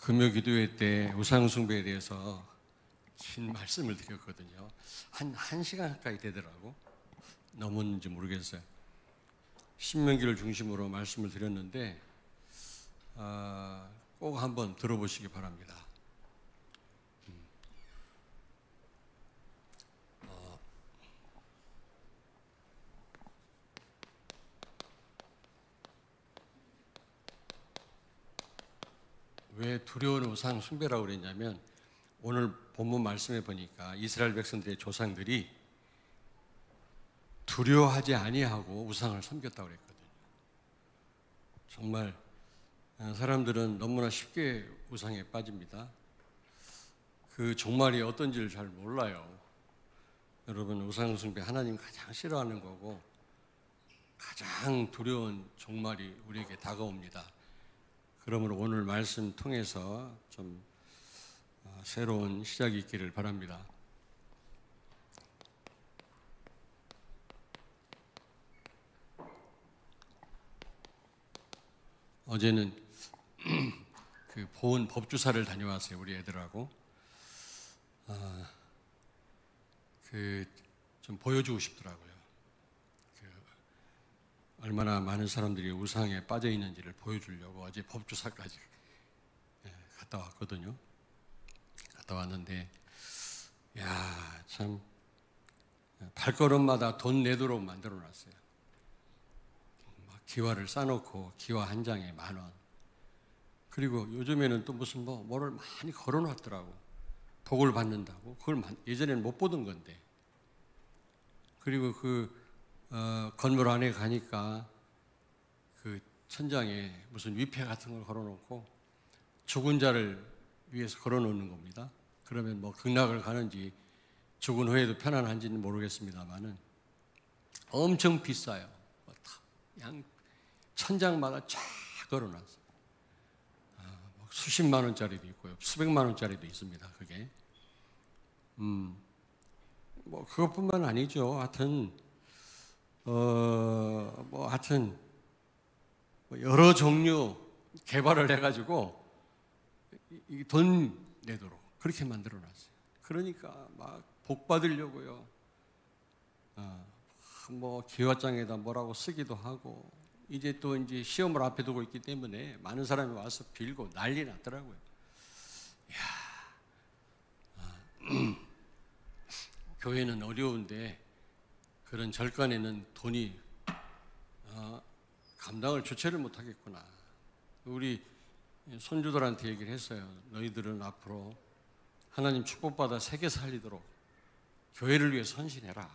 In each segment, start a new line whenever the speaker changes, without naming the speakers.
금요 기도회 때 우상 숭배에 대해서 긴 말씀을 드렸거든요. 한 시간 가까이 되더라고. 넘었는지 모르겠어요. 신명기를 중심으로 말씀을 드렸는데 꼭 한번 들어보시기 바랍니다. 왜 두려운 우상 숭배라고 그랬냐면, 오늘 본문 말씀에 보니까 이스라엘 백성들의 조상들이 두려워하지 아니하고 우상을 섬겼다고 그랬거든요. 정말 사람들은 너무나 쉽게 우상에 빠집니다. 그 종말이 어떤지를 잘 몰라요. 여러분, 우상 숭배 하나님 가장 싫어하는 거고 가장 두려운 종말이 우리에게 다가옵니다. 그러므로 오늘 말씀 통해서 좀 새로운 시작이 있기를 바랍니다. 어제는 그 보은 법주사를 다녀왔어요, 우리 애들하고. 좀 보여주고 싶더라고요. 얼마나 많은 사람들이 우상에 빠져 있는지를 보여주려고 어제 법주사까지 갔다 왔거든요. 갔다 왔는데, 야, 참 발걸음마다 돈 내도록 만들어 놨어요. 기와를 싸놓고 기와 한 장에 10,000원. 그리고 요즘에는 또 무슨 뭐를 많이 걸어 놨더라고. 복을 받는다고. 그걸 예전에는 못 보던 건데. 그리고 건물 안에 가니까 그 천장에 무슨 위패 같은 걸 걸어 놓고 죽은 자를 위해서 걸어 놓는 겁니다. 그러면 극락을 가는지 죽은 후에도 편안한지는 모르겠습니다만은 엄청 비싸요. 양 천장마다 쫙 걸어놨어요. 수십만 원짜리도 있고요, 수백만 원짜리도 있습니다. 그게 그것뿐만 아니죠. 하여튼 여러 종류 개발을 해가지고 돈 내도록 그렇게 만들어놨어요. 그러니까 막 복 받으려고요. 기와장에다 뭐라고 쓰기도 하고, 이제 시험을 앞에 두고 있기 때문에 많은 사람이 와서 빌고 난리 났더라고요. 교회는 어려운데 그런 절간에는 돈이 감당을 주체를 못하겠구나. 우리 손주들한테 얘기를 했어요. 너희들은 앞으로 하나님 축복받아 세계 살리도록 교회를 위해 헌신해라.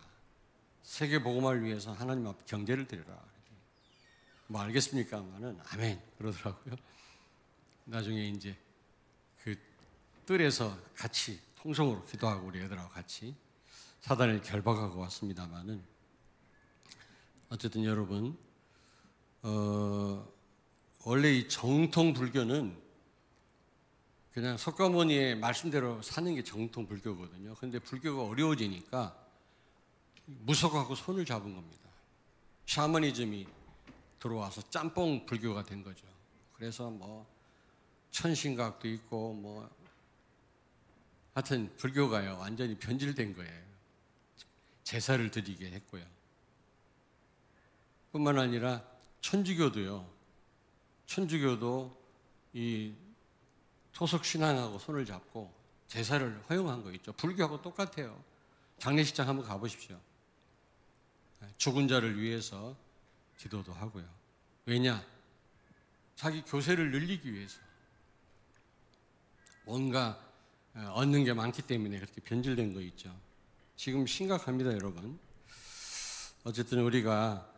세계 복음화를 위해서 하나님 앞 경제를 드려라. 알겠습니까? 하면은 아멘 그러더라고요. 나중에 이제 그 뜰에서 같이 통성으로 기도하고 우리 애들하고 같이 사단을 결박하고 왔습니다만은, 어쨌든 여러분, 원래 이 정통 불교는 그냥 석가모니의 말씀대로 사는 게 정통 불교거든요. 그런데 불교가 어려워지니까 무속하고 손을 잡은 겁니다. 샤머니즘이 들어와서 짬뽕 불교가 된 거죠. 그래서 천신각도 있고 하여튼 불교가요 완전히 변질된 거예요. 제사를 드리게 했고요. 뿐만 아니라 천주교도요. 천주교도 이 토속 신앙하고 손을 잡고 제사를 허용한 거 있죠. 불교하고 똑같아요. 장례식장 한번 가보십시오. 죽은 자를 위해서 기도도 하고요. 왜냐? 자기 교세를 늘리기 위해서. 뭔가 얻는 게 많기 때문에 그렇게 변질된 거 있죠. 지금 심각합니다, 여러분. 어쨌든 우리가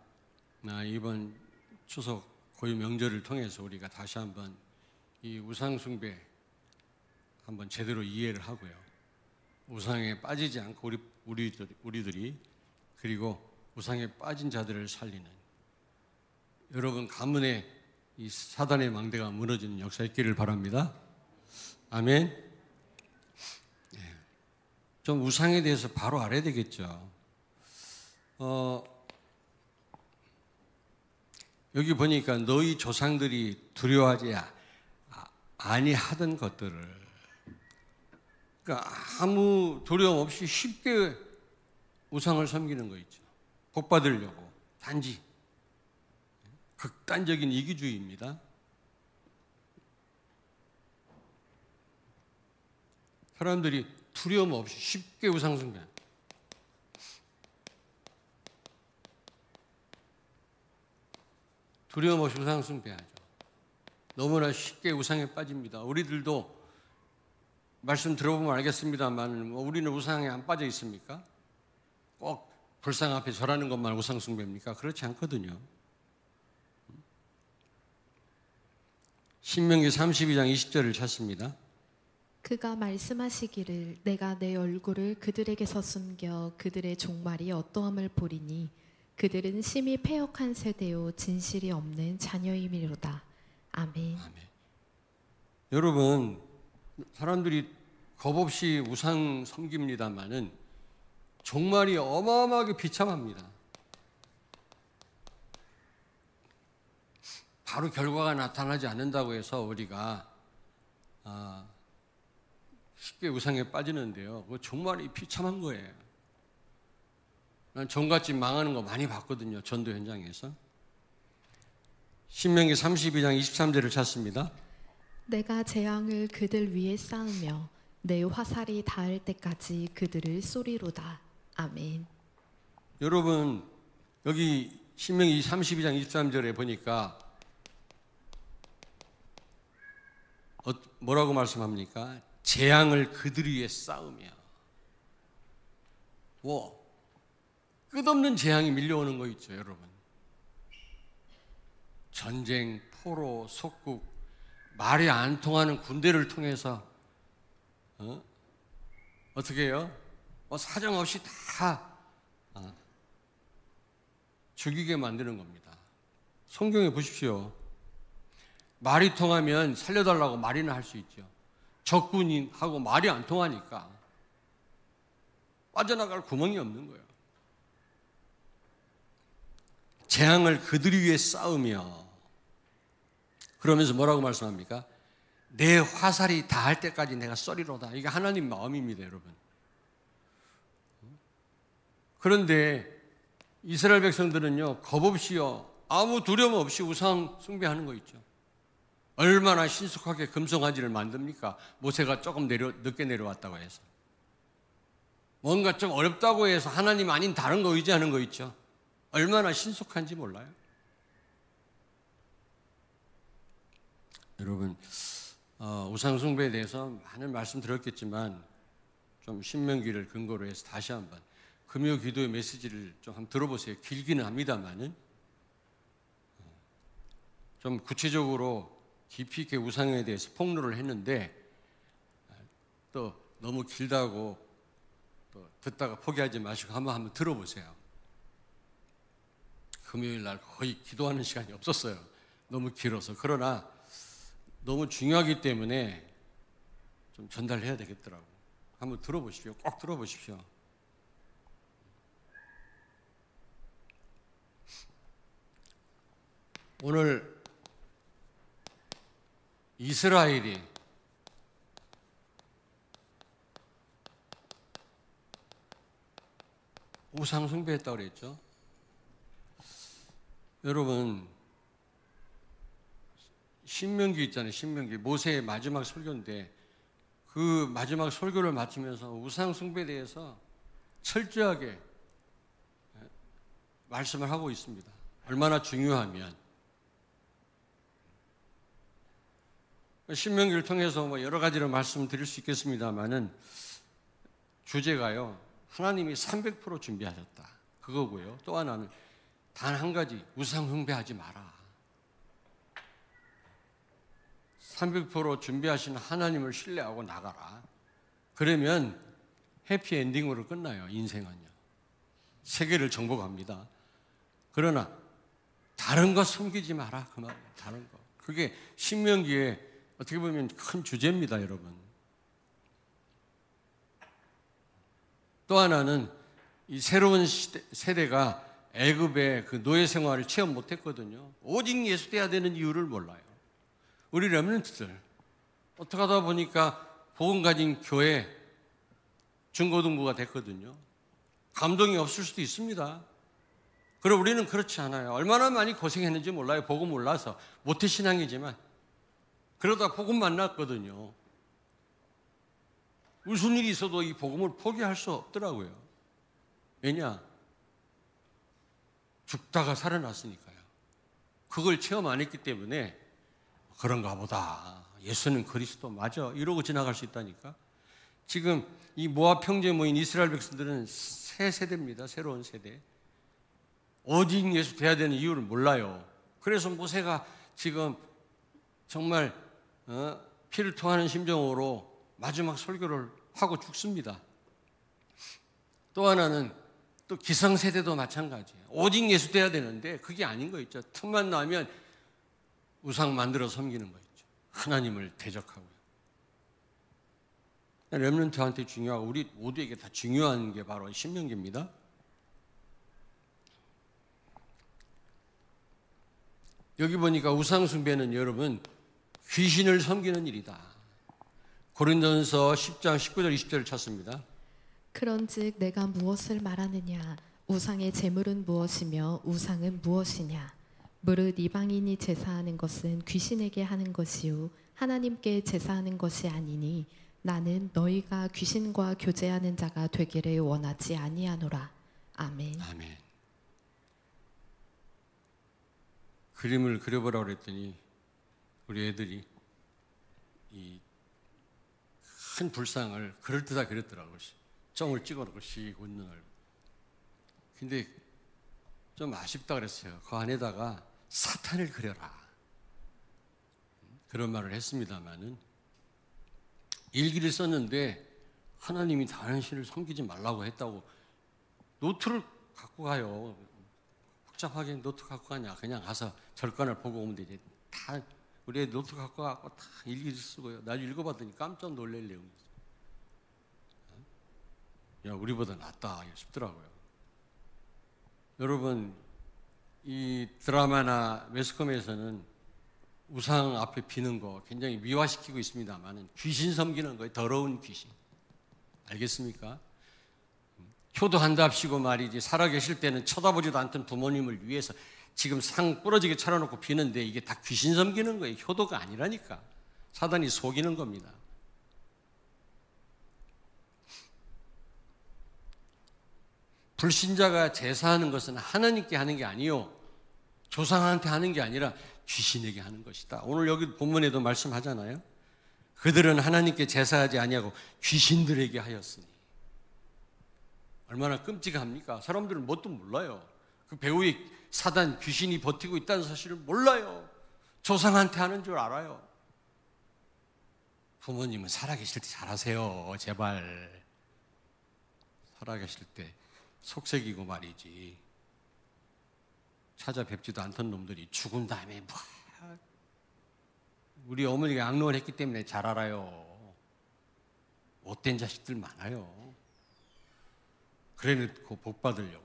이번 추석 고유 명절을 통해서 우리가 다시 한번 이 우상 숭배 한번 제대로 이해를 하고요. 우상에 빠지지 않고 우리들이 그리고 우상에 빠진 자들을 살리는, 여러분 가문에 이 사단의 망대가 무너지는 역사 있기를 바랍니다. 아멘. 좀 우상에 대해서 바로 알아야 되겠죠. 여기 보니까 너희 조상들이 두려워하지 아니하던 것들을, 그러니까 아무 두려움 없이 쉽게 우상을 섬기는 거 있죠. 복 받으려고. 단지 극단적인 이기주의입니다. 사람들이 두려움 없이 쉽게 우상 숭배합니다. 두려움 없이 우상 숭배하죠. 너무나 쉽게 우상에 빠집니다. 우리들도 말씀 들어보면 알겠습니다만 우리는 우상에 안 빠져 있습니까? 꼭 불상 앞에 절하는 것만 우상 숭배입니까? 그렇지 않거든요. 신명기 32장 20절을 찾습니다.
그가 말씀하시기를 내가 내 얼굴을 그들에게서 숨겨 그들의 종말이 어떠함을 보리니 그들은 심히 패역한 세대요 진실이 없는 자녀임이로다. 아멘.
아멘. 여러분, 사람들이 겁없이 우상 섬깁니다마는 종말이 어마어마하게 비참합니다. 바로 결과가 나타나지 않는다고 해서 우리가 쉽게 우상에 빠지는데요. 그 종말이 비참한 거예요. 난 종갓집 망하는 거 많이 봤거든요. 전도 현장에서. 신명기 32장 23절을 찾습니다.
내가 재앙을 그들 위에 쌓으며 내 화살이 닿을 때까지 그들을 쏘리로다. 아멘.
여러분, 여기 신명기 32장 23절에 보니까 뭐라고 말씀합니까? 재앙을 그들 위에 쌓으며. 끝없는 재앙이 밀려오는 거 있죠, 여러분. 전쟁, 포로, 속국, 말이 안 통하는 군대를 통해서 어떻게 해요? 사정없이 다 죽이게 만드는 겁니다. 성경에 보십시오. 말이 통하면 살려달라고 말이나 할 수 있죠. 적군하고 말이 안 통하니까 빠져나갈 구멍이 없는 거예요. 재앙을 그들 위에 쌓으며, 그러면서 뭐라고 말씀합니까? 내 화살이 닿을 때까지 내가 쏘리로다. 이게 하나님 마음입니다, 여러분. 그런데 이스라엘 백성들은요, 겁없이요, 아무 두려움 없이 우상 숭배하는 거 있죠. 얼마나 신속하게 금송아지를 만듭니까? 모세가 조금 늦게 내려왔다고 해서. 뭔가 좀 어렵다고 해서 하나님 아닌 다른 거 의지하는 거 있죠. 얼마나 신속한지 몰라요. 여러분, 우상 숭배에 대해서 많은 말씀 드렸겠지만 좀 신명기를 근거로 해서 다시 한번 금요 기도의 메시지를 좀 한번 들어보세요. 길기는 합니다만은 좀 구체적으로 깊이 있게 우상에 대해서 폭로를 했는데 또 너무 길다고 또 듣다가 포기하지 마시고 한번 들어보세요. 금요일 날 거의 기도하는 시간이 없었어요. 너무 길어서. 그러나 너무 중요하기 때문에 좀 전달해야 되겠더라고요. 한번 들어보십시오. 꼭 들어보십시오. 오늘 이스라엘이 우상 숭배했다고 그랬죠. 여러분, 신명기 있잖아요. 신명기 모세의 마지막 설교인데 그 마지막 설교를 마치면서 우상 숭배에 대해서 철저하게 말씀을 하고 있습니다. 얼마나 중요하면 신명기를 통해서 여러 가지로 말씀드릴 수 있겠습니다만은 주제가요, 하나님이 300% 준비하셨다, 그거고요. 또 하나는 단 한 가지, 우상 숭배하지 마라. 300% 준비하신 하나님을 신뢰하고 나가라. 그러면 해피엔딩으로 끝나요, 인생은요. 세계를 정복합니다. 그러나 다른 거 숨기지 마라, 그 말이에요. 다른 거. 그게 신명기에 어떻게 보면 큰 주제입니다, 여러분. 또 하나는 이 새로운 세대가 애굽의 그 노예 생활을 체험 못했거든요. 오직 예수돼야 되는 이유를 몰라요. 우리 렘넌트들 어떻게 하다 보니까 복음 가진 교회 중고등부가 됐거든요. 감동이 없을 수도 있습니다. 그럼 우리는 그렇지 않아요. 얼마나 많이 고생했는지 몰라요. 복음 몰라서. 모태신앙이지만 그러다 복음 만났거든요. 무슨 일이 있어도 이 복음을 포기할 수 없더라고요. 왜냐? 죽다가 살아났으니까요. 그걸 체험 안 했기 때문에 그런가 보다. 예수는 그리스도 맞아. 이러고 지나갈 수 있다니까. 지금 이 모압 평지에 모인 이스라엘 백성들은 새 세대입니다. 새로운 세대. 오직 예수 돼야 되는 이유를 몰라요. 그래서 모세가 지금 정말 피를 토하는 심정으로 마지막 설교를 하고 죽습니다. 또 하나는 또 기성세대도 마찬가지예요. 오직 예수 돼야 되는데 그게 아닌 거 있죠. 틈만 나면 우상 만들어 섬기는 거 있죠. 하나님을 대적하고요. 렘넌트한테 중요하고 우리 모두에게 다 중요한 게 바로 신명기입니다. 여기 보니까 우상 숭배는 여러분 귀신을 섬기는 일이다. 고린도전서 10장 19절 20절을 찾습니다.
그런즉 내가 무엇을 말하느냐? 우상의 제물은 무엇이며 우상은 무엇이냐? 무릇 이방인이 제사하는 것은 귀신에게 하는 것이요 하나님께 제사하는 것이 아니니 나는 너희가 귀신과 교제하는 자가 되기를 원하지 아니하노라. 아멘.
아멘. 그림을 그려보라고 그랬더니 우리 애들이 이 큰 불상을 그럴듯하게 그렸더라고요. 점을 찍어놓고 씩 웃는 얼굴. 근데 좀 아쉽다 그랬어요. 그 안에다가 사탄을 그려라. 그런 말을 했습니다마는 일기를 썼는데 하나님이 다른 신을 섬기지 말라고 했다고 노트를 갖고 가요. 복잡하게 노트 갖고 가냐. 그냥 가서 절간을 보고 오면 되지. 다 우리 애 노트 갖고 가고 다 일기를 쓰고요. 나중에 읽어봤더니 깜짝 놀랄 내용이었어요. 야, 우리보다 낫다 싶더라고요. 여러분, 이 드라마나 매스컴에서는 우상 앞에 비는 거 굉장히 미화시키고 있습니다만 귀신 섬기는 거예요. 더러운 귀신. 알겠습니까? 효도한답시고 말이지 살아계실 때는 쳐다보지도 않던 부모님을 위해서 지금 상 부러지게 차려놓고 비는데 이게 다 귀신 섬기는 거예요. 효도가 아니라니까. 사단이 속이는 겁니다. 불신자가 제사하는 것은 하나님께 하는 게 아니요 조상한테 하는 게 아니라 귀신에게 하는 것이다. 오늘 여기 본문에도 말씀하잖아요. 그들은 하나님께 제사하지 아니하고 귀신들에게 하였으니. 얼마나 끔찍합니까? 사람들은 뭣도 몰라요. 그 배후에 사단 귀신이 버티고 있다는 사실을 몰라요. 조상한테 하는 줄 알아요. 부모님은 살아계실 때 잘하세요. 제발. 살아계실 때 속색이고 말이지. 찾아뵙지도 않던 놈들이 죽은 다음에 뭐 우리 어머니가 양로를 했기 때문에 잘 알아요. 못된 자식들 많아요. 그래놓고 복 받으려고.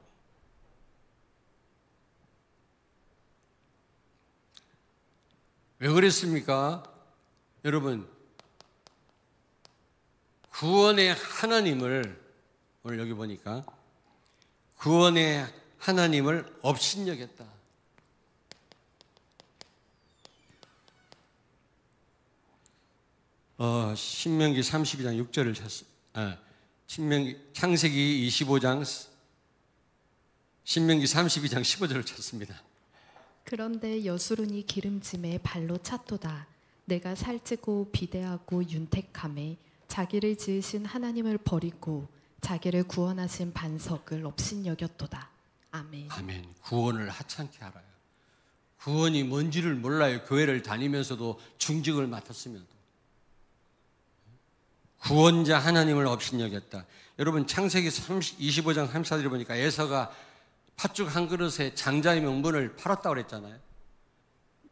왜 그랬습니까? 여러분, 구원의 하나님을 오늘 여기 보니까 구원의 하나님을 업신여겼다. 신명기 32장 6절을 창세기 25장 신명기 32장 15절을 찾습니다.
그런데 여수론이 기름짐에 발로 찼도다. 내가 살찌고 비대하고 윤택함에 자기를 지으신 하나님을 버리고 자기를 구원하신 반석을 업신여겼도다. 아멘.
아멘. 구원을 하찮게 알아요. 구원이 뭔지를 몰라요. 교회를 다니면서도 중직을 맡았으면도. 구원자 하나님을 업신여겼다. 여러분 창세기 25장 34절에 보니까 에서가 팥죽 한 그릇에 장자의 명분을 팔았다고 그랬잖아요.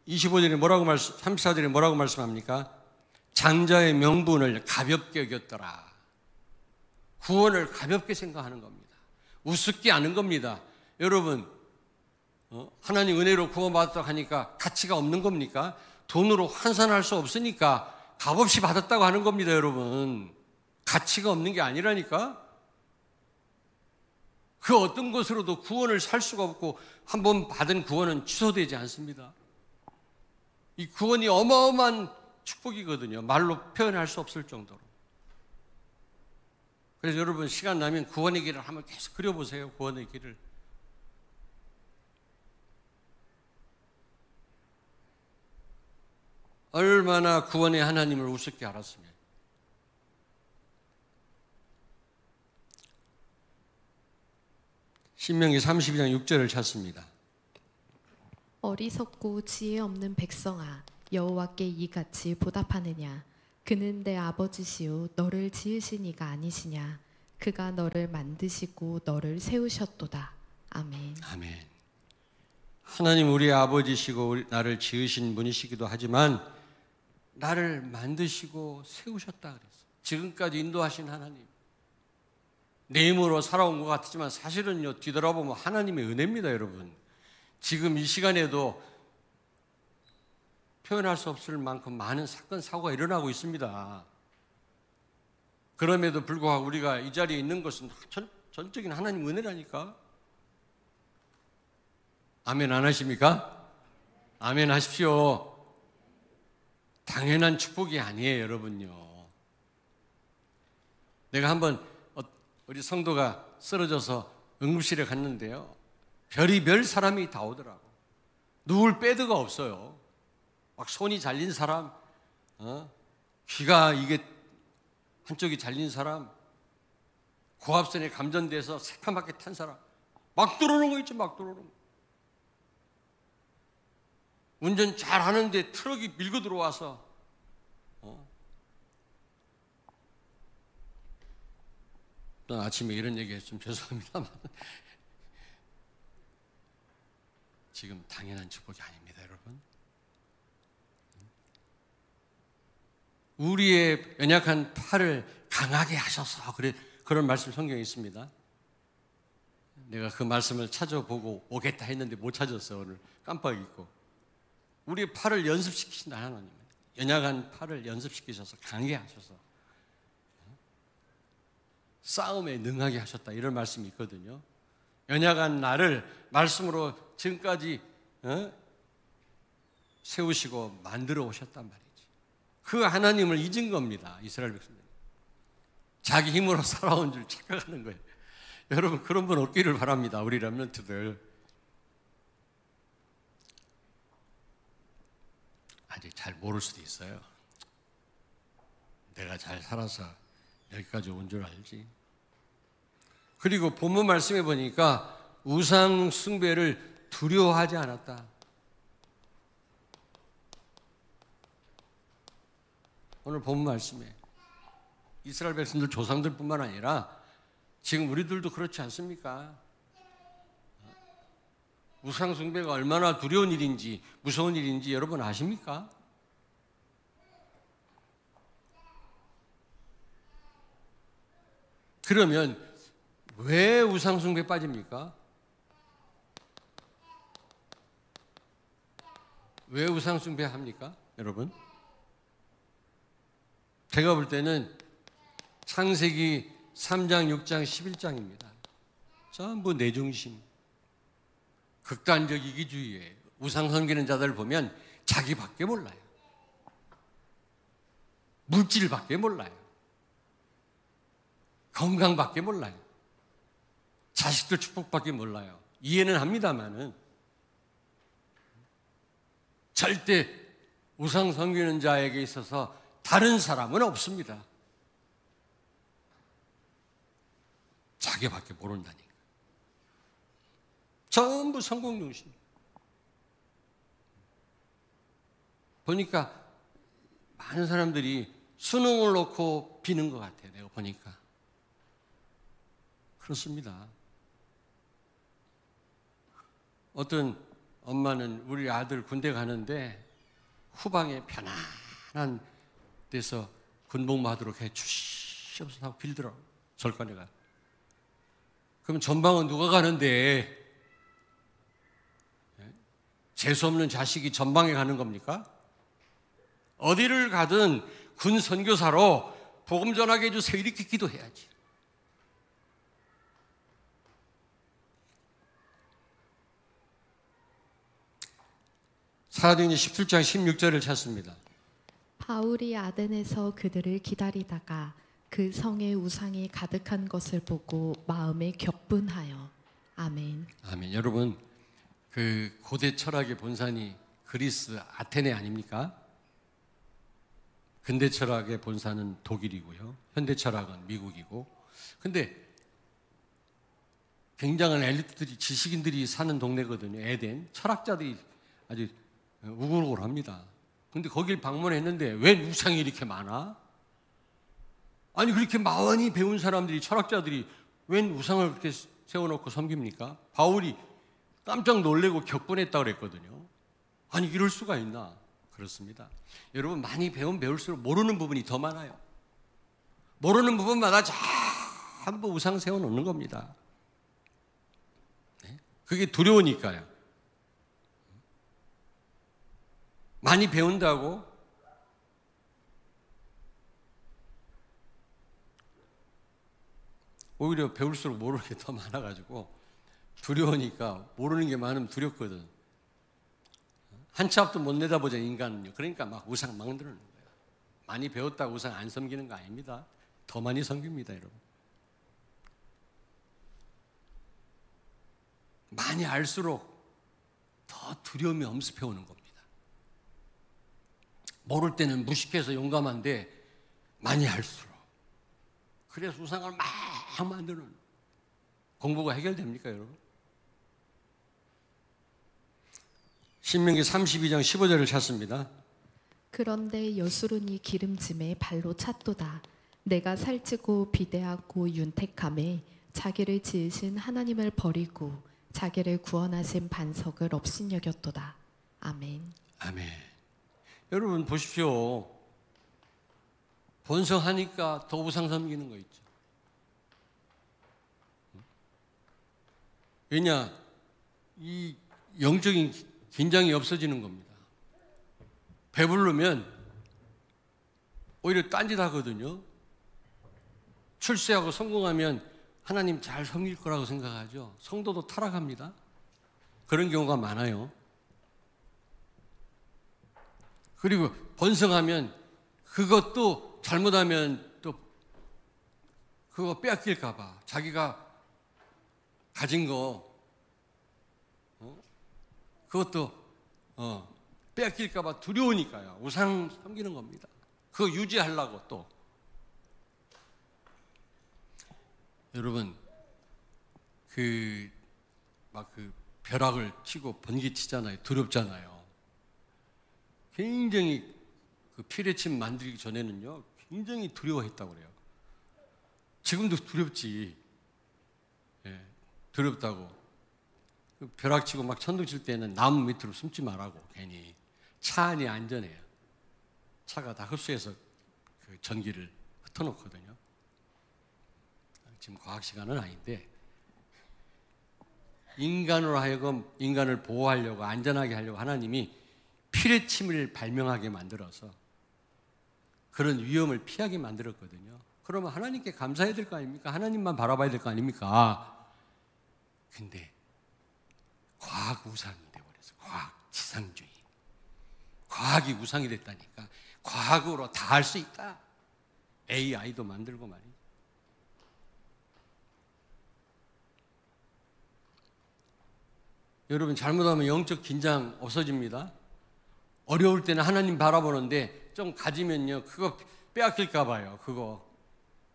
25절에 34절에 뭐라고 말씀합니까? 장자의 명분을 가볍게 여겼더라. 구원을 가볍게 생각하는 겁니다. 우습게 아는 겁니다. 여러분, 하나님 은혜로 구원받았다고 하니까 가치가 없는 겁니까? 돈으로 환산할 수 없으니까 값없이 받았다고 하는 겁니다, 여러분. 가치가 없는 게 아니라니까. 그 어떤 것으로도 구원을 살 수가 없고 한 번 받은 구원은 취소되지 않습니다. 이 구원이 어마어마한 축복이거든요. 말로 표현할 수 없을 정도로. 그래서 여러분 시간 나면 구원의 길을 한번 계속 그려보세요. 구원의 길을. 얼마나 구원의 하나님을 우습게 알았으면. 신명기 32장 6절을 찾습니다.
어리석고 지혜 없는 백성아, 여호와께 이같이 보답하느냐? 그는 내 아버지시요 너를 지으신 이가 아니시냐? 그가 너를 만드시고 너를 세우셨도다. 아멘.
아멘. 하나님 우리의 아버지시고 나를 지으신 분이시기도 하지만 나를 만드시고 세우셨다 그랬어요. 지금까지 인도하신 하나님. 내 힘으로 살아온 것 같지만 사실은요, 뒤돌아보면 하나님의 은혜입니다, 여러분. 지금 이 시간에도 표현할 수 없을 만큼 많은 사건, 사고가 일어나고 있습니다. 그럼에도 불구하고 우리가 이 자리에 있는 것은 전적인 하나님 은혜라니까. 아멘 안 하십니까? 아멘 하십시오. 당연한 축복이 아니에요, 여러분요. 내가 한번 우리 성도가 쓰러져서 응급실에 갔는데요. 별의별 사람이 다 오더라고. 누울 빼드가 없어요. 막 손이 잘린 사람, 귀가 이게 한쪽이 잘린 사람, 고압선에 감전돼서 새카맣게 탄 사람, 막 들어오는 거 있죠, 막 들어오는 거. 운전 잘 하는데 트럭이 밀고 들어와서 또 아침에 이런 얘기해서 좀 죄송합니다만 지금 당연한 축복이 아닙니다, 여러분. 우리의 연약한 팔을 강하게 하셔서 그런 말씀 성경에 있습니다. 내가 그 말씀을 찾아보고 오겠다 했는데 못 찾았어. 오늘 깜빡 잊고. 우리의 팔을 연습시키신다 하나님. 연약한 팔을 연습시키셔서 강하게 하셔서 싸움에 능하게 하셨다, 이런 말씀이 있거든요. 연약한 나를 말씀으로 지금까지 세우시고 만들어 오셨단 말이지. 그 하나님을 잊은 겁니다, 이스라엘 백성들. 자기 힘으로 살아온 줄 착각하는 거예요. 여러분 그런 분 없기를 바랍니다, 우리 렘넌트들. 아직 잘 모를 수도 있어요. 내가 잘 살아서 여기까지 온 줄 알지. 그리고 본문 말씀에 보니까 우상 숭배를 두려워하지 않았다. 오늘 본문 말씀에 이스라엘 백성들 조상들뿐만 아니라 지금 우리들도 그렇지 않습니까? 우상 숭배가 얼마나 두려운 일인지 무서운 일인지 여러분 아십니까? 그러면 왜 우상 숭배에 빠집니까? 왜 우상 숭배 합니까, 여러분? 제가 볼 때는 창세기 3장, 6장, 11장입니다. 전부 내 중심, 극단적 이기주의에 우상 섬기는 자들 보면 자기밖에 몰라요. 물질밖에 몰라요. 건강밖에 몰라요. 자식들 축복밖에 몰라요. 이해는 합니다만은 절대 우상 섬기는 자에게 있어서 다른 사람은 없습니다. 자기밖에 모른다니까. 전부 성공 중심. 보니까 많은 사람들이 수능을 놓고 비는 것 같아요. 내가 보니까. 그렇습니다. 어떤 엄마는 우리 아들 군대 가는데 후방에 편안한 데서 군복무 하도록 해 주시옵소서 하고 빌더라고, 절간에가. 그럼 전방은 누가 가는데? 재수 없는 자식이 전방에 가는 겁니까? 어디를 가든 군 선교사로 복음 전하게 해주세요. 이렇게 기도해야지. 사도행전 17장 16절을 찾습니다.
바울이 아덴에서 그들을 기다리다가 그 성에 우상이 가득한 것을 보고 마음에 격분하여. 아멘.
아멘. 여러분, 그 고대 철학의 본산이 그리스 아테네 아닙니까? 근대 철학의 본산은 독일이고요. 현대 철학은 미국이고. 근데 굉장한 엘리트들이, 지식인들이 사는 동네거든요. 에덴. 철학자들이 아주 우글우글합니다. 근데 거길 방문했는데 왜 우상이 이렇게 많아? 아니 그렇게 많이 배운 사람들이, 철학자들이 웬 우상을 그렇게 세워놓고 섬깁니까? 바울이 깜짝 놀래고 격분했다고 그랬거든요. 아니 이럴 수가 있나? 그렇습니다. 여러분, 많이 배울수록 모르는 부분이 더 많아요. 모르는 부분마다 전부 우상 세워놓는 겁니다. 네? 그게 두려우니까요. 많이 배운다고 오히려 배울수록 모르는 게 더 많아가지고 두려우니까, 모르는 게 많으면 두렵거든. 한 치 앞도 못 내다보자 인간은요. 그러니까 막 우상 만드는 거예요. 많이 배웠다고 우상 안 섬기는 거 아닙니다. 더 많이 섬깁니다, 여러분. 많이 알수록 더 두려움이 엄습해 오는 겁니다. 모를 때는 무식해서 용감한데 많이 알수록. 그래서 우상을 막 만드는. 공부가 해결됩니까, 여러분? 신명기 32장 15절을 찾습니다.
그런데 여수론이 기름짐에 발로 찼도다. 내가 살찌고 비대하고 윤택함에 자기를 지으신 하나님을 버리고 자기를 구원하신 반석을 업신여겼도다. 아멘.
아멘. 여러분 보십시오. 번성하니까 더 우상 섬기는 거 있죠. 왜냐? 이 영적인 긴장이 없어지는 겁니다. 배부르면 오히려 딴짓하거든요. 출세하고 성공하면 하나님 잘 섬길 거라고 생각하죠. 성도도 타락합니다. 그런 경우가 많아요. 그리고 번성하면 그것도 잘못하면 또 그거 빼앗길까 봐, 자기가 가진 거 그것도 빼앗길까 봐 두려우니까요. 우상 섬기는 겁니다. 그거 유지하려고 또. 여러분, 막 벼락을 치고 번개치잖아요. 두렵잖아요. 굉장히 그 피레침 만들기 전에는요, 굉장히 두려워했다고 그래요. 지금도 두렵지. 예, 두렵다고. 벼락 치고 막 천둥 칠 때는 나무 밑으로 숨지 말라고. 괜히 차 안이 안전해요. 차가 다 흡수해서 그 전기를 흩어놓거든요. 지금 과학 시간은 아닌데, 인간으로 하여금 인간을 보호하려고, 안전하게 하려고 하나님이 피레침을 발명하게 만들어서 그런 위험을 피하게 만들었거든요. 그러면 하나님께 감사해야 될 거 아닙니까? 하나님만 바라봐야 될 거 아닙니까? 근데 과학 우상이 되어버렸어요. 과학 지상주의. 과학이 우상이 됐다니까. 과학으로 다 할 수 있다. AI도 만들고 말이죠. 여러분, 잘못하면 영적 긴장 없어집니다. 어려울 때는 하나님 바라보는데 좀 가지면요, 그거 빼앗길까 봐요.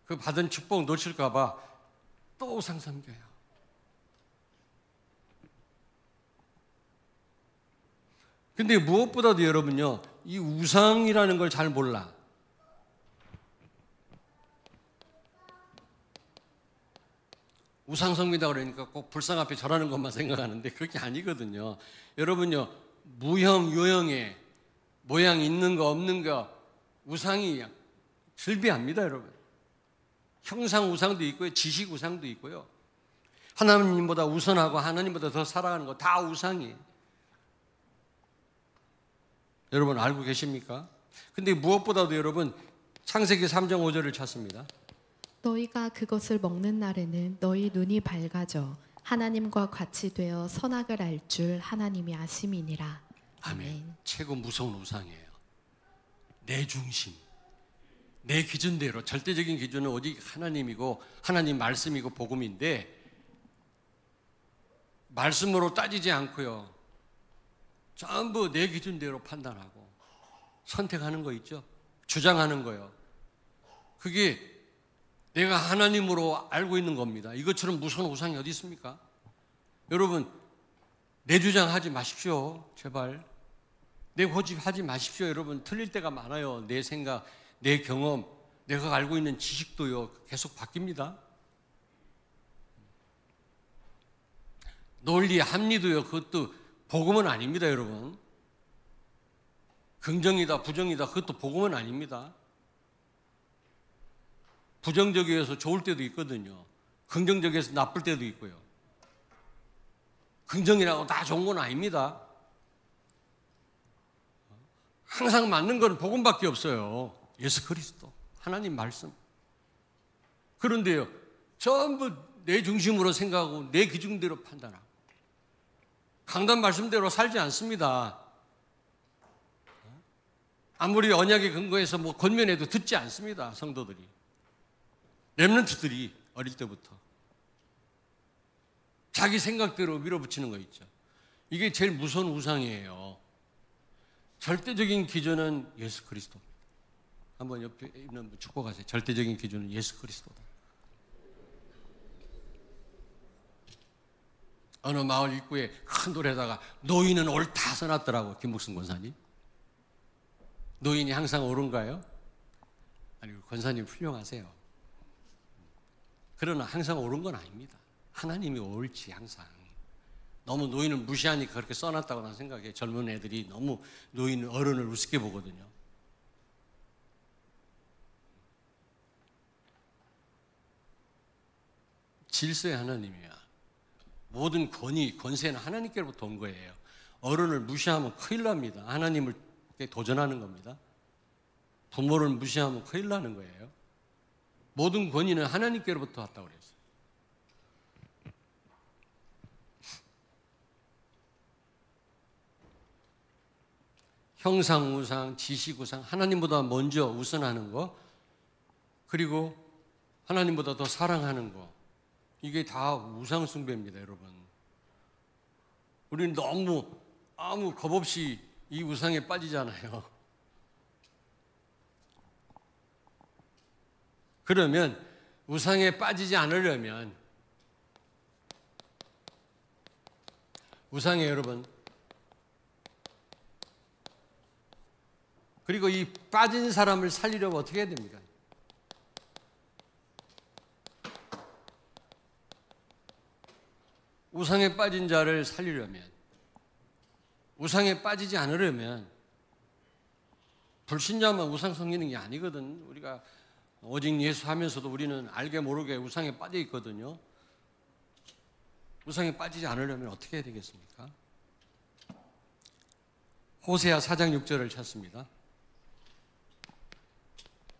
그 받은 축복 놓칠까 봐 또 우상 섬겨요. 근데 무엇보다도 여러분요, 이 우상이라는 걸 잘 몰라. 우상 섬긴다 그러니까 꼭 불상 앞에 절하는 것만 생각하는데 그게 아니거든요. 여러분요, 무형, 유형의 모양 있는 거 없는 거 우상이 즐비합니다, 여러분. 형상 우상도 있고요, 지식 우상도 있고요. 하나님보다 우선하고 하나님보다 더 살아가는 거 다 우상이에요. 여러분 알고 계십니까? 근데 무엇보다도 여러분, 창세기 3장 5절을 찾습니다.
너희가 그것을 먹는 날에는 너희 눈이 밝아져 하나님과 같이 되어 선악을 알 줄 하나님이 아심이니라.
아멘. 최고 무서운 우상이에요. 내 중심, 내 기준대로. 절대적인 기준은 오직 하나님이고 하나님 말씀이고 복음인데, 말씀으로 따지지 않고요, 전부 내 기준대로 판단하고 선택하는 거 있죠. 주장하는 거요. 그게 내가 하나님으로 알고 있는 겁니다. 이것처럼 무서운 우상이 어디 있습니까? 여러분, 내 주장하지 마십시오. 제발. 내 고집하지 마십시오. 여러분, 틀릴 때가 많아요. 내 생각, 내 경험, 내가 알고 있는 지식도요, 계속 바뀝니다. 논리, 합리도요, 그것도 복음은 아닙니다, 여러분. 긍정이다, 부정이다, 그것도 복음은 아닙니다. 부정적이어서 좋을 때도 있거든요. 긍정적이어서 나쁠 때도 있고요. 긍정이라고 다 좋은 건 아닙니다. 항상 맞는 건 복음밖에 없어요. 예수 그리스도, 하나님 말씀. 그런데요, 전부 내 중심으로 생각하고 내 기준대로 판단하고 강단 말씀대로 살지 않습니다. 아무리 언약에 근거해서 뭐 권면해도 듣지 않습니다. 성도들이, 렘넌트들이 어릴 때부터 자기 생각대로 밀어붙이는 거 있죠. 이게 제일 무서운 우상이에요. 절대적인 기준은 예수 그리스도. 한번 옆에 있는 분 축복하세요. 절대적인 기준은 예수 그리스도다. 어느 마을 입구에 큰 돌에다가 노인은 옳다 써놨더라고, 김묵순 권사님. 노인이 항상 옳은가요? 아니, 권사님 훌륭하세요. 그러나 항상 옳은 건 아닙니다. 하나님이 옳지, 항상. 너무 노인을 무시하니까 그렇게 써놨다고 난 생각해요. 젊은 애들이 너무 노인, 어른을 우습게 보거든요. 질서의 하나님이야. 모든 권위, 권세는 하나님께로부터 온 거예요. 어른을 무시하면 큰일 납니다. 하나님을 도전하는 겁니다. 부모를 무시하면 큰일 나는 거예요. 모든 권위는 하나님께로부터 왔다고 그랬어요. 형상, 우상, 지식, 우상, 하나님보다 먼저 우선하는 거, 그리고 하나님보다 더 사랑하는 거, 이게 다 우상 숭배입니다, 여러분. 우리는 너무 아무 겁 없이 이 우상에 빠지잖아요. 그러면 우상에 빠지지 않으려면, 우상에 여러분, 그리고 이 빠진 사람을 살리려면 어떻게 해야 됩니까? 우상에 빠진 자를 살리려면, 우상에 빠지지 않으려면, 불신자만 우상 섬기는 게 아니거든. 우리가 오직 예수 하면서도 우리는 알게 모르게 우상에 빠져 있거든요. 우상에 빠지지 않으려면 어떻게 해야 되겠습니까? 호세아 4장 6절을 찾습니다.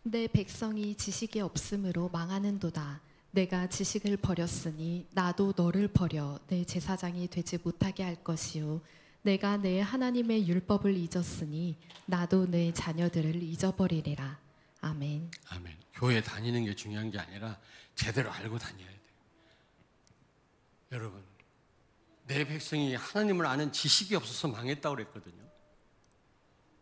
내 백성이 지식이 없으므로 망하는도다. 내가 지식을 버렸으니 나도 너를 버려 내 제사장이 되지 못하게 할 것이요. 내가 내 하나님의 율법을 잊었으니 나도 내 자녀들을 잊어버리리라. 아멘.
아멘. 교회 다니는 게 중요한 게 아니라 제대로 알고 다녀야 돼요. 여러분, 내 백성이 하나님을 아는 지식이 없어서 망했다고 그랬거든요.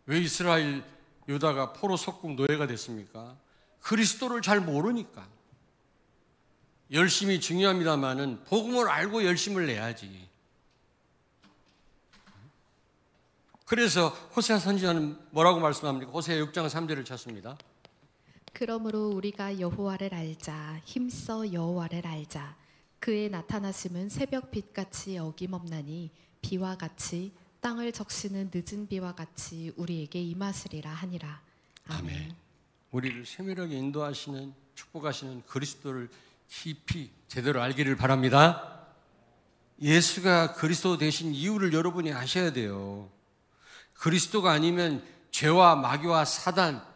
왜 이스라엘 유다가 포로 속국 노예가 됐습니까? 그리스도를 잘 모르니까. 열심이 중요합니다만은 복음을 알고 열심을 내야지. 그래서 호세아 선지자는 뭐라고 말씀합니까? 호세아 6장 3절을 찾습니다.
그러므로 우리가 여호와를 알자. 힘써 여호와를 알자. 그의 나타나심은 새벽빛같이 어김없나니 비와 같이 땅을 적시는 늦은 비와 같이 우리에게 임하시리라 하니라. 아멘.
아멘. 우리를 세밀하게 인도하시는, 축복하시는 그리스도를 깊이 제대로 알기를 바랍니다. 예수가 그리스도 되신 이유를 여러분이 아셔야 돼요. 그리스도가 아니면 죄와 마귀와 사단,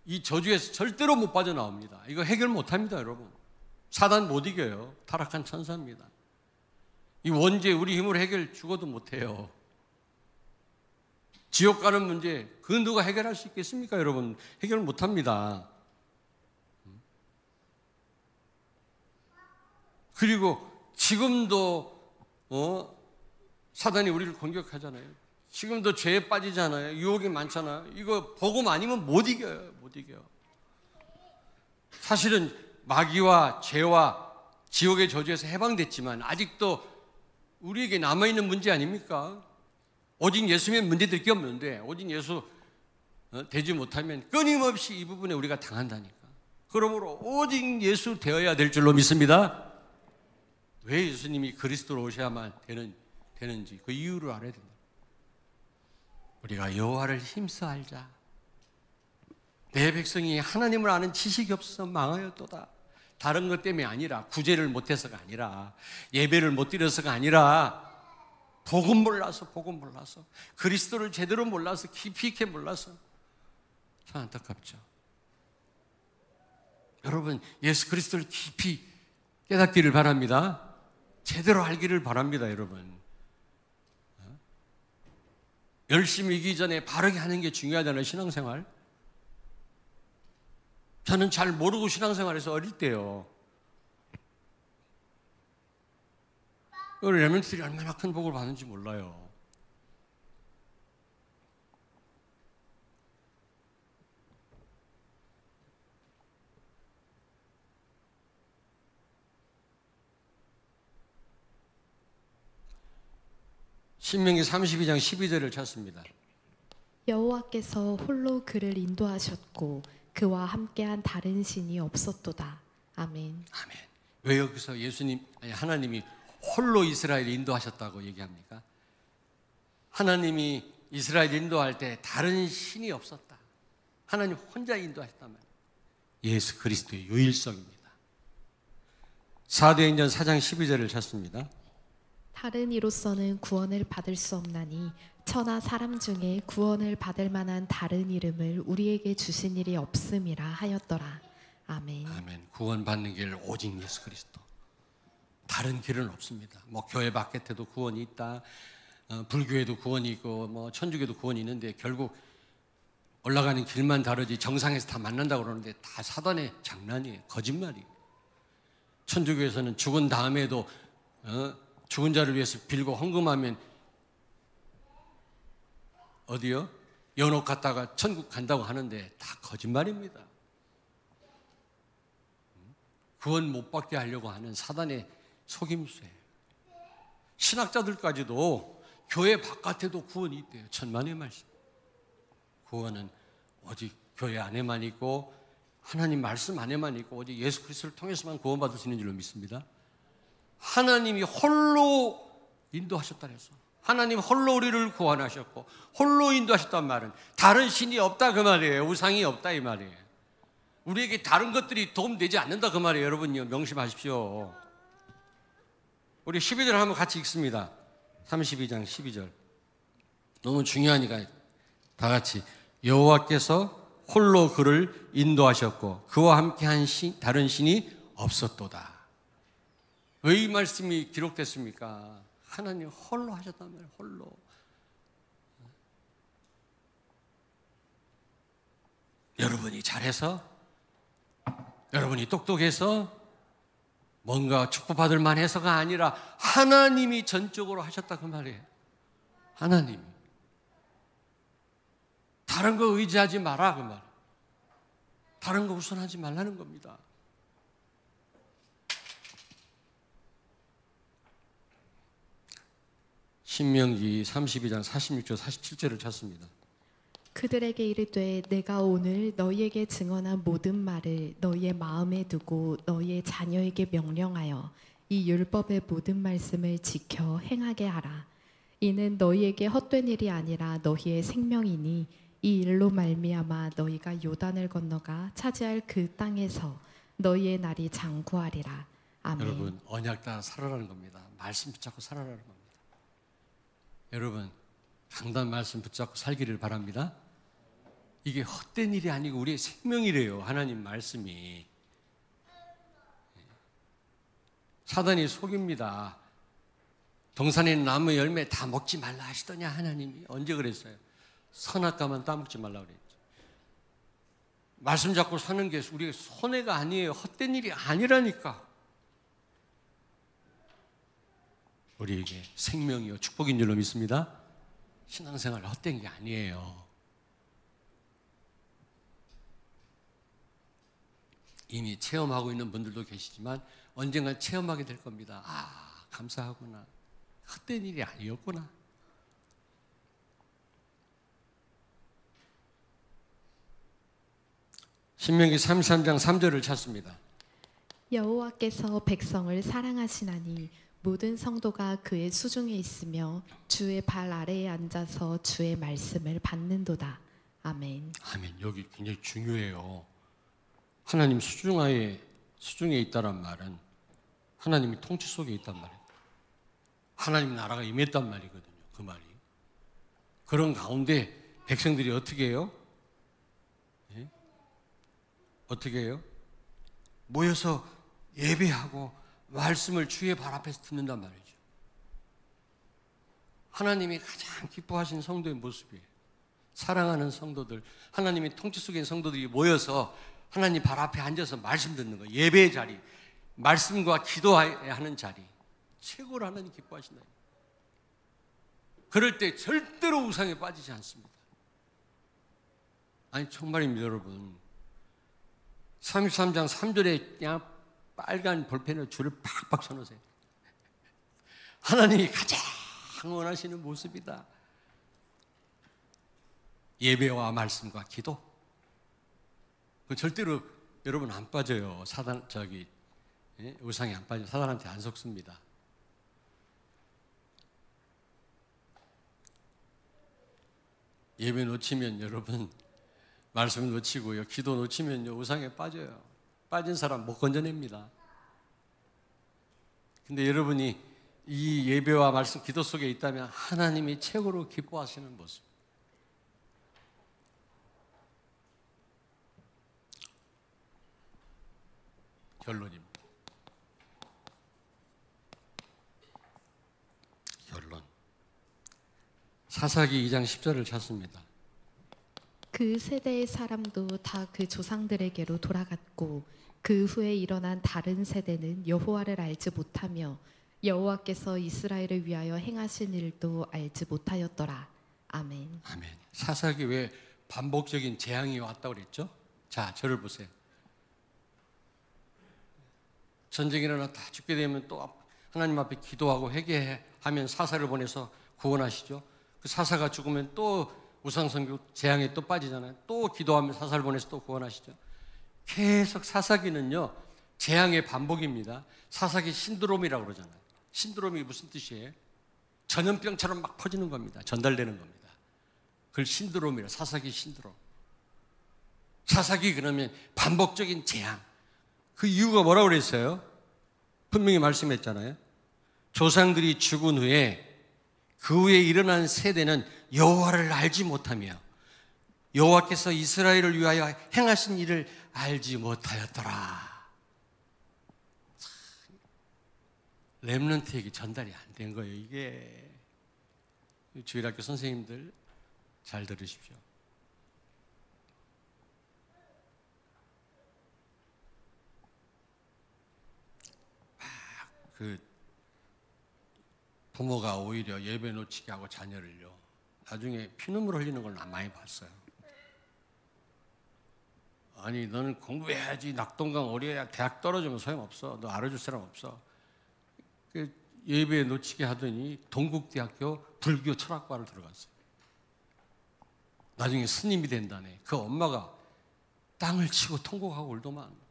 이 저주에서 절대로 못 빠져나옵니다. 이거 해결 못합니다, 여러분. 사단 못 이겨요. 타락한 천사입니다. 이 원죄 우리 힘으로 해결 죽어도 못해요. 지옥 가는 문제 그 누가 해결할 수 있겠습니까, 여러분? 해결 못합니다. 그리고 지금도 사단이 우리를 공격하잖아요. 지금도 죄에 빠지잖아요. 유혹이 많잖아요. 이거 복음 아니면 못 이겨요. 못 이겨요. 사실은 마귀와 죄와 지옥의 저주에서 해방됐지만 아직도 우리에게 남아있는 문제 아닙니까? 오직 예수면 문제될 게 없는데 오직 예수 되지 못하면 끊임없이 이 부분에 우리가 당한다니까. 그러므로 오직 예수 되어야 될 줄로 믿습니다. 왜 예수님이 그리스도로 오셔야만 되는지 그 이유를 알아야 된다. 우리가 여호와를 힘써 알자. 내 백성이 하나님을 아는 지식이 없어서 망하였도다. 다른 것 때문에 아니라, 구제를 못해서가 아니라, 예배를 못 드려서가 아니라, 복음 몰라서 그리스도를 제대로 몰라서, 깊이 있게 몰라서. 참 안타깝죠. 여러분, 예수 그리스도를 깊이 깨닫기를 바랍니다. 제대로 알기를 바랍니다, 여러분. 열심히 이기 전에 바르게 하는 게 중요하잖아요, 신앙생활. 저는 잘 모르고 신앙생활에서 어릴 때요. 우리 레몬트들이 얼마나 큰 복을 받는지 몰라요. 신명기 32장 12절을 찾습니다.
여호와께서 홀로 그를 인도하셨고 그와 함께한 다른 신이 없었도다. 아멘.
아멘. 왜 여기서 하나님이 홀로 이스라엘을 인도하셨다고 얘기합니까? 하나님이 이스라엘 인도할 때 다른 신이 없었다. 하나님 혼자 인도하셨단 말이에요. 예수 그리스도의 유일성입니다. 사도행전 4장 12절을 찾습니다.
다른 이로서는 구원을 받을 수 없나니 천하 사람 중에 구원을 받을 만한 다른 이름을 우리에게 주신 일이 없음이라 하였더라. 아멘.
아멘. 구원받는 길 오직 예수 그리스도. 다른 길은 없습니다. 뭐 교회 바깥에도 구원이 있다. 불교에도 구원이 있고 뭐 천주교도 구원이 있는데 결국 올라가는 길만 다르지 정상에서 다 만난다고 그러는데 다 사단의 장난이에요. 거짓말이에요. 천주교에서는 죽은 다음에도 죽은 자를 위해서 빌고 헌금하면 어디요? 연옥 갔다가 천국 간다고 하는데 다 거짓말입니다. 구원 못 받게 하려고 하는 사단의 속임수예요. 신학자들까지도 교회 바깥에도 구원이 있대요. 천만의 말씀. 구원은 오직 교회 안에만 있고 하나님 말씀 안에만 있고 오직 예수 그리스도를 통해서만 구원받을 수 있는 줄로 믿습니다. 하나님이 홀로 인도하셨다 그래서 하나님 홀로 우리를 구원하셨고 홀로 인도하셨단 말은 다른 신이 없다 그 말이에요. 우상이 없다 이 말이에요. 우리에게 다른 것들이 도움되지 않는다 그 말이에요. 여러분요 명심하십시오. 우리 12절 한번 같이 읽습니다. 32장 12절 너무 중요하니까 다 같이 여호와께서 홀로 그를 인도하셨고 그와 함께한 다른 신이 없었도다. 왜 이 말씀이 기록됐습니까? 하나님 홀로 하셨단 말이에요. 홀로. 여러분이 잘해서 여러분이 똑똑해서 뭔가 축복받을 만해서가 아니라 하나님이 전적으로 하셨다 그 말이에요. 하나님이. 다른 거 의지하지 마라 그 말. 다른 거 우선하지 말라는 겁니다. 신명기 32장 46절 47절을 찾습니다.
그들에게 이르되 내가 오늘 너희에게 증언한 모든 말을 너희의 마음에 두고 너희의 자녀에게 명령하여 이 율법의 모든 말씀을 지켜 행하게 하라. 이는 너희에게 헛된 일이 아니라 너희의 생명이니 이 일로 말미암아 너희가 요단을 건너가 차지할 그 땅에서 너희의 날이 장구하리라. 아멘.
여러분 언약 따라 살아라는 겁니다. 말씀 붙잡고 살아라는 겁니다. 여러분 강단 말씀 붙잡고 살기를 바랍니다. 이게 헛된 일이 아니고 우리의 생명이래요. 하나님 말씀이. 사단이 속입니다. 동산에 있는 나무 열매 다 먹지 말라 하시더냐 하나님이. 언제 그랬어요? 선악과만 따먹지 말라 그랬죠. 말씀 잡고 사는 게 우리의 손해가 아니에요. 헛된 일이 아니라니까. 우리에게 생명이요 축복인 줄로 믿습니다. 신앙생활 헛된 게 아니에요. 이미 체험하고 있는 분들도 계시지만 언젠간 체험하게 될 겁니다. 아, 감사하구나. 헛된 일이 아니었구나. 신명기 33장 3절을 찾습니다.
여호와께서 백성을 사랑하시나니 모든 성도가 그의 수중에 있으며 주의 발 아래에 앉아서 주의 말씀을 받는도다. 아멘.
아멘. 여기 굉장히 중요해요. 하나님 수중에 있다란 말은 하나님이 통치 속에 있단 말이에요. 하나님 나라가 임했단 말이거든요. 그 말이. 그런 가운데 백성들이 어떻게 해요? 예? 어떻게 해요? 모여서 예배하고 말씀을 주의 발 앞에서 듣는단 말이죠. 하나님이 가장 기뻐하신 성도의 모습이에요. 사랑하는 성도들, 하나님의 통치 속에 있는 성도들이 모여서 하나님 발 앞에 앉아서 말씀 듣는 거예요. 예배의 자리, 말씀과 기도하는 자리, 최고로 하나님 기뻐하신다. 그럴 때 절대로 우상에 빠지지 않습니다. 아니 정말입니다, 여러분. 33장 3절에 그냥 빨간 볼펜으로 줄을 팍팍 쳐놓으세요. 하나님이 가장 원하시는 모습이다. 예배와 말씀과 기도. 그 절대로 여러분 안 빠져요. 우상에 안 빠져. 사단한테 안 속습니다. 예배 놓치면 여러분 말씀 놓치고요. 기도 놓치면요. 우상에 빠져요. 빠진 사람 못 건져냅니다. 근데 여러분이 이 예배와 말씀, 기도 속에 있다면 하나님이 최고로 기뻐하시는 모습. 결론입니다. 결론. 사사기 2장 10절을 찾습니다.
그 세대의 사람도 다 그 조상들에게로 돌아갔고 그 후에 일어난 다른 세대는 여호와를 알지 못하며 여호와께서 이스라엘을 위하여 행하신 일도 알지 못하였더라. 아멘.
아멘. 사사기 왜 반복적인 재앙이 왔다고 그랬죠? 자, 저를 보세요. 전쟁이 일어나 다 죽게 되면 또 하나님 앞에 기도하고 회개하면 사사를 보내서 구원하시죠. 그 사사가 죽으면 또 우상선교 재앙에 또 빠지잖아요. 또 기도하면 사사를 보내서 또 구원하시죠. 계속 사사기는요 재앙의 반복입니다. 사사기 신드롬이라고 그러잖아요. 신드롬이 무슨 뜻이에요? 전염병처럼 막 퍼지는 겁니다. 전달되는 겁니다. 그걸 신드롬이라, 사사기 신드롬. 사사기 그러면 반복적인 재앙. 그 이유가 뭐라고 그랬어요? 분명히 말씀했잖아요. 조상들이 죽은 후에 그 후에 일어난 세대는 여호와를 알지 못하며 여호와께서 이스라엘을 위하여 행하신 일을 알지 못하였더라. 렘넌트에게 전달이 안 된 거예요. 이게 주일학교 선생님들 잘 들으십시오. 그 부모가 오히려 예배 놓치게 하고 자녀를요 나중에 피눈물 흘리는 걸 많이 봤어요. 아니 너는 공부해야지. 낙동강 어려야 대학 떨어지면 소용없어. 너 알아줄 사람 없어. 그 예배 놓치게 하더니 동국대학교 불교 철학과를 들어갔어요. 나중에 스님이 된다네. 그 엄마가 땅을 치고 통곡하고 울더만.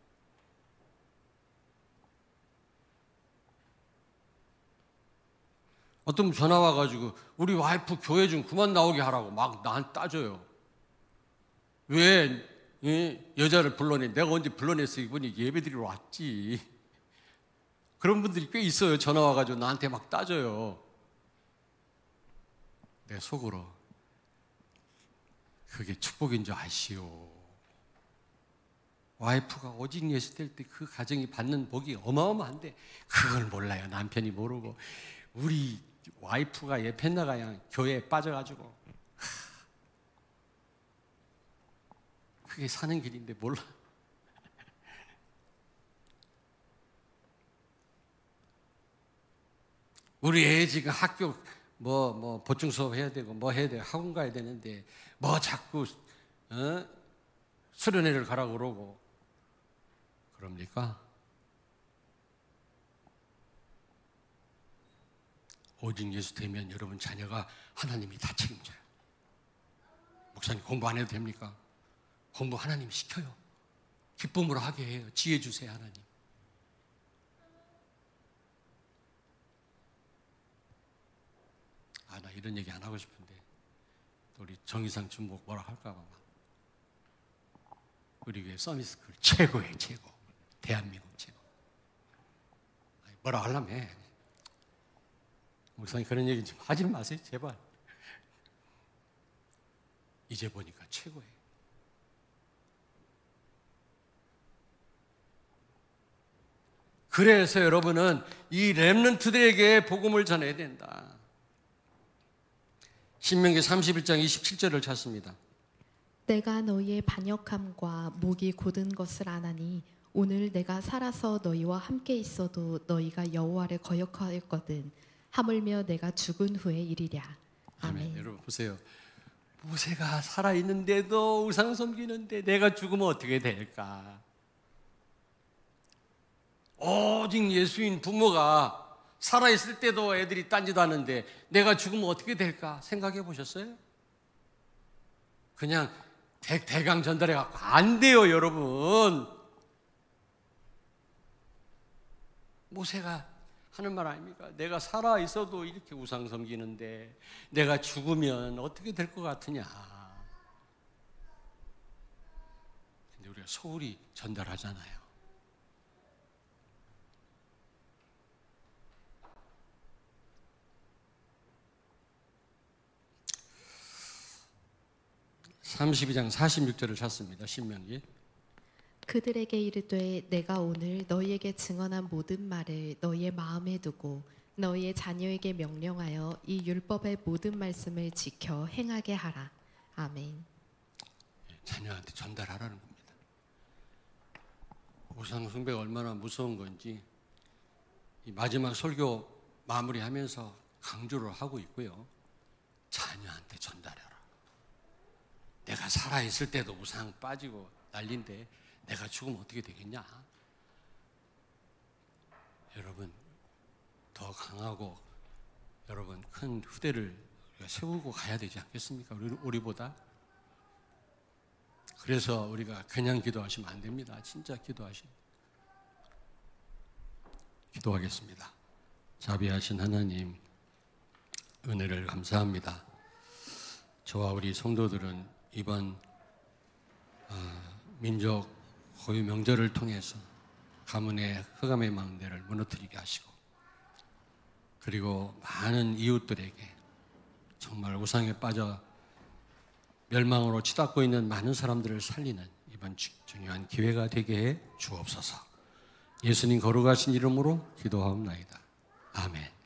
어떤 분 전화 와가지고 우리 와이프 교회 좀 그만 나오게 하라고 막 나한테 따져요. 왜 여자를 불러내? 내가 언제 불러냈어? 이분이 예배드리러 왔지. 그런 분들이 꽤 있어요. 전화 와가지고 나한테 막 따져요. 내 속으로 그게 축복인 줄 아시오. 와이프가 오직 예수 될 때 그 가정이 받는 복이 어마어마한데 그걸 몰라요. 남편이 모르고 우리 와이프가 예편나가야 교회에 빠져가지고 그게 사는 길인데 몰라. 우리 애 지금 학교 뭐 보충 수업 해야 되고 뭐 해야 되고 학원 가야 되는데 뭐 자꾸 수련회를 가라고 그러고 그럽니까? 오직 예수 되면 여러분 자녀가 하나님이 다 책임져요. 목사님 공부 안 해도 됩니까? 공부 하나님이 시켜요. 기쁨으로 하게 해요. 지혜 주세요 하나님. 나 이런 얘기 안 하고 싶은데 또 우리 정의상 중복 뭐라 할까 봐. 우리 교회 서미스쿨 최고예요. 최고. 대한민국 최고. 뭐라 하려면 해. 목사님 그런 얘기 좀 하지 마세요 제발. 이제 보니까 최고예요. 그래서 여러분은 이 렘넌트들에게 복음을 전해야 된다. 신명기 31장 27절을 찾습니다.
내가 너희의 반역함과 목이 곧은 것을 아나니 오늘 내가 살아서 너희와 함께 있어도 너희가 여호와를 거역하였거든 하물며 내가 죽은 후에 이리랴. 아멘.
여러분 보세요. 모세가 살아있는데도 우상 섬기는데 내가 죽으면 어떻게 될까? 오직 예수인 부모가 살아있을 때도 애들이 딴짓 하는데 내가 죽으면 어떻게 될까? 생각해 보셨어요? 그냥 대강 전달해 갖고 안 돼요 여러분. 모세가 하는 말 아닙니까? 내가 살아있어도 이렇게 우상 섬기는데 내가 죽으면 어떻게 될 것 같으냐. 근데 우리가 소홀히 전달하잖아요. (32장 46절을 찾습니다. 신명기.
그들에게 이르되 내가 오늘 너희에게 증언한 모든 말을 너희의 마음에 두고 너희의 자녀에게 명령하여 이 율법의 모든 말씀을 지켜 행하게 하라. 아멘.
자녀한테 전달하라는 겁니다. 우상 숭배가 얼마나 무서운 건지 이 마지막 설교 마무리하면서 강조를 하고 있고요. 자녀한테 전달해라. 내가 살아있을 때도 우상 빠지고 난리인데 내가 죽으면 어떻게 되겠냐? 여러분 더 강하고 여러분 큰 후대를 세우고 가야 되지 않겠습니까? 우리보다. 그래서 우리가 그냥 기도하시면 안 됩니다. 진짜 기도하겠습니다. 자비하신 하나님 은혜를 감사합니다. 저와 우리 성도들은 이번 민족 고유 명절을 통해서 가문의 흑암의 망대를 무너뜨리게 하시고 그리고 많은 이웃들에게 정말 우상에 빠져 멸망으로 치닫고 있는 많은 사람들을 살리는 이번 중요한 기회가 되게 해 주옵소서. 예수님 거룩하신 이름으로 기도하옵나이다. 아멘.